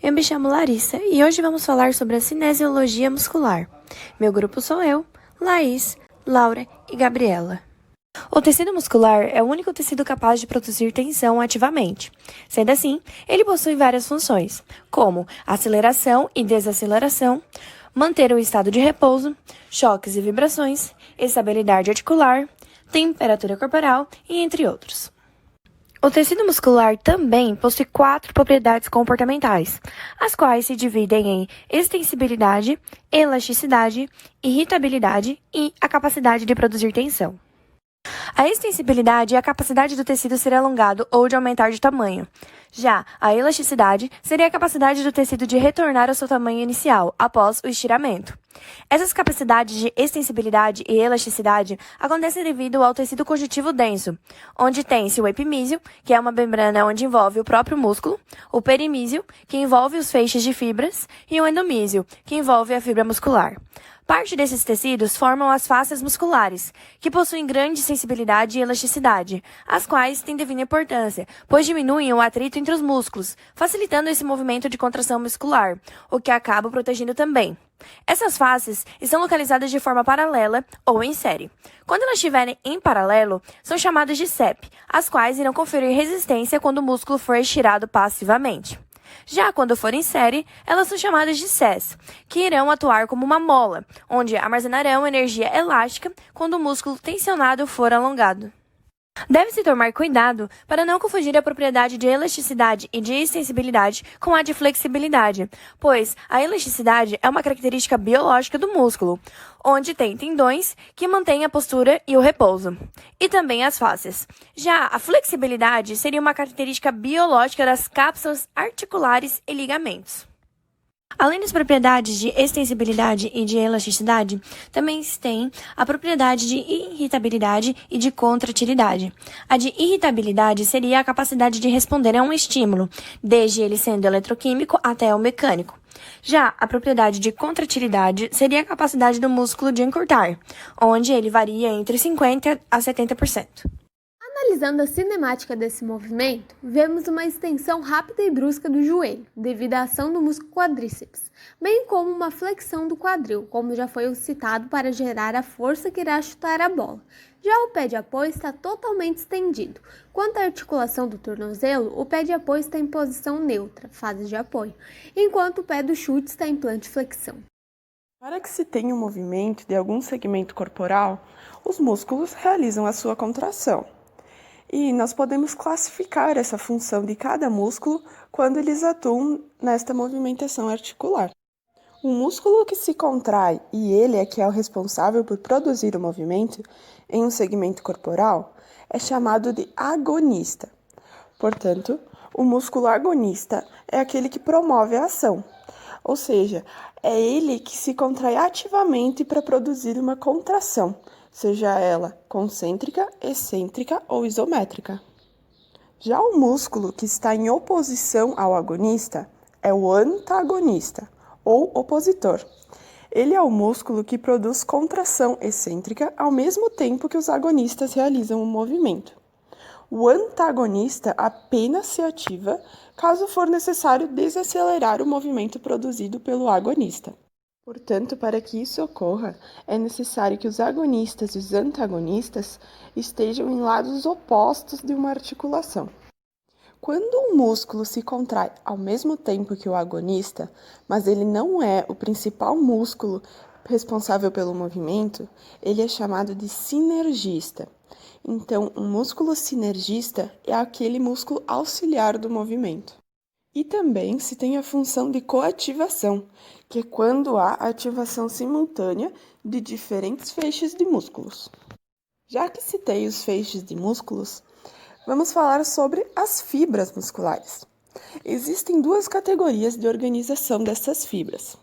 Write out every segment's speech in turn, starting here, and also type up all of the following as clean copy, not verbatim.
Eu me chamo Larissa e hoje vamos falar sobre a cinesiologia muscular. Meu grupo sou eu, Laís, Laura e Gabriela. O tecido muscular é o único tecido capaz de produzir tensão ativamente. Sendo assim, ele possui várias funções, como aceleração e desaceleração, manter o estado de repouso, choques e vibrações, estabilidade articular, temperatura corporal e entre outros. O tecido muscular também possui 4 propriedades comportamentais, as quais se dividem em extensibilidade, elasticidade, irritabilidade e a capacidade de produzir tensão. A extensibilidade é a capacidade do tecido ser alongado ou de aumentar de tamanho. Já a elasticidade seria a capacidade do tecido de retornar ao seu tamanho inicial após o estiramento. Essas capacidades de extensibilidade e elasticidade acontecem devido ao tecido conjuntivo denso, onde tem-se o epimísio, que é uma membrana onde envolve o próprio músculo, o perimísio, que envolve os feixes de fibras, e o endomísio, que envolve a fibra muscular. Parte desses tecidos formam as fáscias musculares, que possuem grande sensibilidade e elasticidade, as quais têm devida importância, pois diminuem o atrito entre os músculos, facilitando esse movimento de contração muscular, o que acaba protegendo também. Essas faces estão localizadas de forma paralela ou em série. Quando elas estiverem em paralelo, são chamadas de CEP, as quais irão conferir resistência quando o músculo for estirado passivamente. Já quando for em série, elas são chamadas de SES, que irão atuar como uma mola, onde armazenarão energia elástica quando o músculo tensionado for alongado. Deve-se tomar cuidado para não confundir a propriedade de elasticidade e de extensibilidade com a de flexibilidade, pois a elasticidade é uma característica biológica do músculo, onde tem tendões que mantêm a postura e o repouso, e também as fáscias. Já a flexibilidade seria uma característica biológica das cápsulas articulares e ligamentos. Além das propriedades de extensibilidade e de elasticidade, também se tem a propriedade de irritabilidade e de contratilidade. A de irritabilidade seria a capacidade de responder a um estímulo, desde ele sendo eletroquímico até o mecânico. Já a propriedade de contratilidade seria a capacidade do músculo de encurtar, onde ele varia entre 50% a 70%. Analisando a cinemática desse movimento, vemos uma extensão rápida e brusca do joelho, devido à ação do músculo quadríceps, bem como uma flexão do quadril, como já foi citado para gerar a força que irá chutar a bola. Já o pé de apoio está totalmente estendido. Quanto à articulação do tornozelo, o pé de apoio está em posição neutra, fase de apoio, enquanto o pé do chute está em plantiflexão. Para que se tenha um movimento de algum segmento corporal, os músculos realizam a sua contração. E nós podemos classificar essa função de cada músculo quando eles atuam nesta movimentação articular. O músculo que se contrai e ele é que é o responsável por produzir o movimento em um segmento corporal é chamado de agonista. Portanto, o músculo agonista é aquele que promove a ação, ou seja, é ele que se contrai ativamente para produzir uma contração, seja ela concêntrica, excêntrica ou isométrica. Já o músculo que está em oposição ao agonista é o antagonista, ou opositor. Ele é o músculo que produz contração excêntrica ao mesmo tempo que os agonistas realizam o movimento. O antagonista apenas se ativa caso for necessário desacelerar o movimento produzido pelo agonista. Portanto, para que isso ocorra, é necessário que os agonistas e os antagonistas estejam em lados opostos de uma articulação. Quando um músculo se contrai ao mesmo tempo que o agonista, mas ele não é o principal músculo responsável pelo movimento, ele é chamado de sinergista. Então, um músculo sinergista é aquele músculo auxiliar do movimento. E também se tem a função de coativação, que é quando há ativação simultânea de diferentes feixes de músculos. Já que citei os feixes de músculos, vamos falar sobre as fibras musculares. Existem 2 categorias de organização dessas fibras.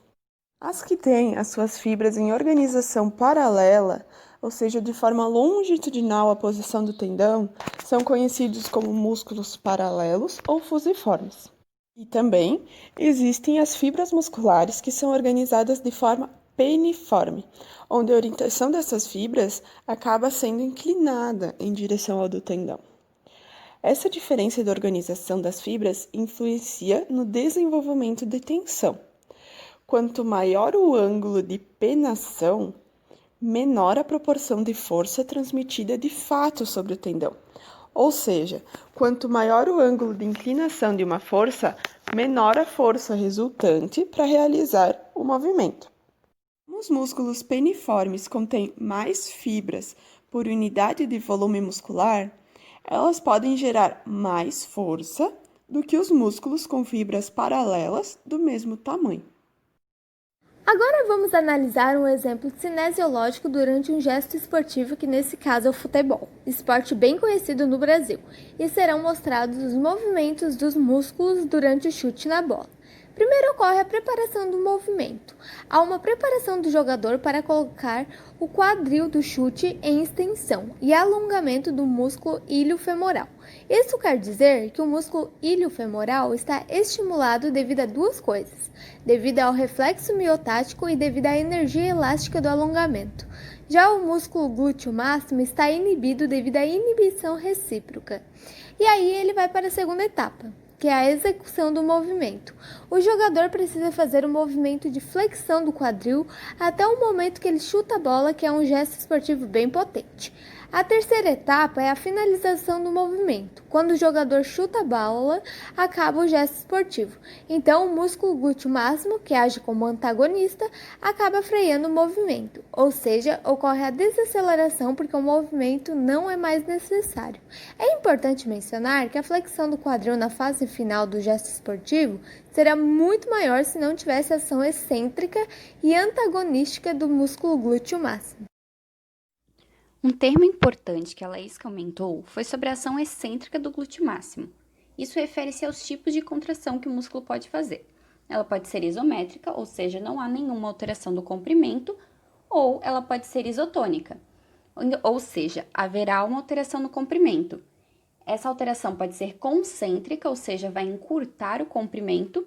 As que têm as suas fibras em organização paralela, ou seja, de forma longitudinal à posição do tendão, são conhecidos como músculos paralelos ou fusiformes. E também existem as fibras musculares que são organizadas de forma peniforme, onde a orientação dessas fibras acaba sendo inclinada em direção ao do tendão. Essa diferença de organização das fibras influencia no desenvolvimento de tensão. Quanto maior o ângulo de penação, menor a proporção de força transmitida de fato sobre o tendão. Ou seja, quanto maior o ângulo de inclinação de uma força, menor a força resultante para realizar o movimento. Como os músculos peniformes contêm mais fibras por unidade de volume muscular, elas podem gerar mais força do que os músculos com fibras paralelas do mesmo tamanho. Agora vamos analisar um exemplo cinesiológico durante um gesto esportivo, que nesse caso é o futebol, esporte bem conhecido no Brasil, e serão mostrados os movimentos dos músculos durante o chute na bola. Primeiro ocorre a preparação do movimento. Há uma preparação do jogador para colocar o quadril do chute em extensão e alongamento do músculo ilho-femoral. Isso quer dizer que o músculo ilho-femoral está estimulado devido a duas coisas: devido ao reflexo miotático e devido à energia elástica do alongamento. Já o músculo glúteo máximo está inibido devido à inibição recíproca. E aí ele vai para a segunda etapa, que é a execução do movimento. O jogador precisa fazer o movimento de flexão do quadril até o momento que ele chuta a bola, que é um gesto esportivo bem potente. A terceira etapa é a finalização do movimento. Quando o jogador chuta a bola, acaba o gesto esportivo. Então, o músculo glúteo máximo, que age como antagonista, acaba freando o movimento, ou seja, ocorre a desaceleração porque o movimento não é mais necessário. É importante mencionar que a flexão do quadril na fase final do gesto esportivo será muito maior se não tivesse ação excêntrica e antagonística do músculo glúteo máximo. Um termo importante que a Laís comentou foi sobre a ação excêntrica do glúteo máximo. Isso refere-se aos tipos de contração que o músculo pode fazer. Ela pode ser isométrica, ou seja, não há nenhuma alteração do comprimento, ou ela pode ser isotônica, ou seja, haverá uma alteração no comprimento. Essa alteração pode ser concêntrica, ou seja, vai encurtar o comprimento.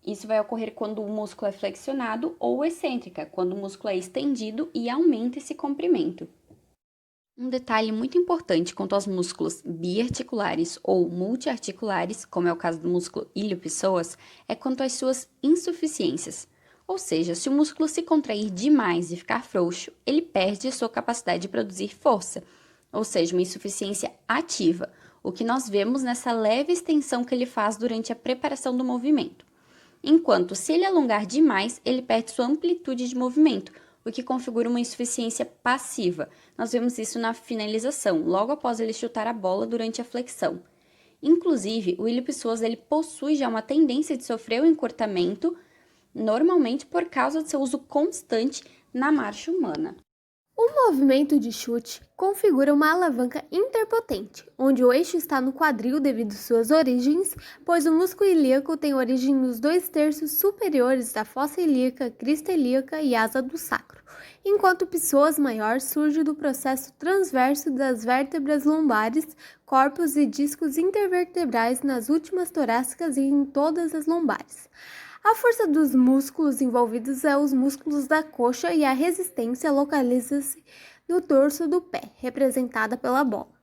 Isso vai ocorrer quando o músculo é flexionado, ou excêntrica, quando o músculo é estendido e aumenta esse comprimento. Um detalhe muito importante quanto aos músculos biarticulares ou multiarticulares, como é o caso do músculo ilho-psoas, é quanto às suas insuficiências. Ou seja, se o músculo se contrair demais e ficar frouxo, ele perde a sua capacidade de produzir força, ou seja, uma insuficiência ativa, o que nós vemos nessa leve extensão que ele faz durante a preparação do movimento. Enquanto, se ele alongar demais, ele perde sua amplitude de movimento, o que configura uma insuficiência passiva. Nós vemos isso na finalização, logo após ele chutar a bola durante a flexão. Inclusive, o ilho-psoas ele possui já uma tendência de sofrer o encurtamento, normalmente por causa de seu uso constante na marcha humana. O movimento de chute configura uma alavanca interpotente, onde o eixo está no quadril devido às suas origens, pois o músculo ilíaco tem origem nos 2/3 superiores da fossa ilíaca, crista ilíaca e asa do sacro, enquanto o psoas maior surge do processo transverso das vértebras lombares, corpos e discos intervertebrais nas últimas torácicas e em todas as lombares. A força dos músculos envolvidos é os músculos da coxa e a resistência localiza-se no dorso do pé, representada pela bola.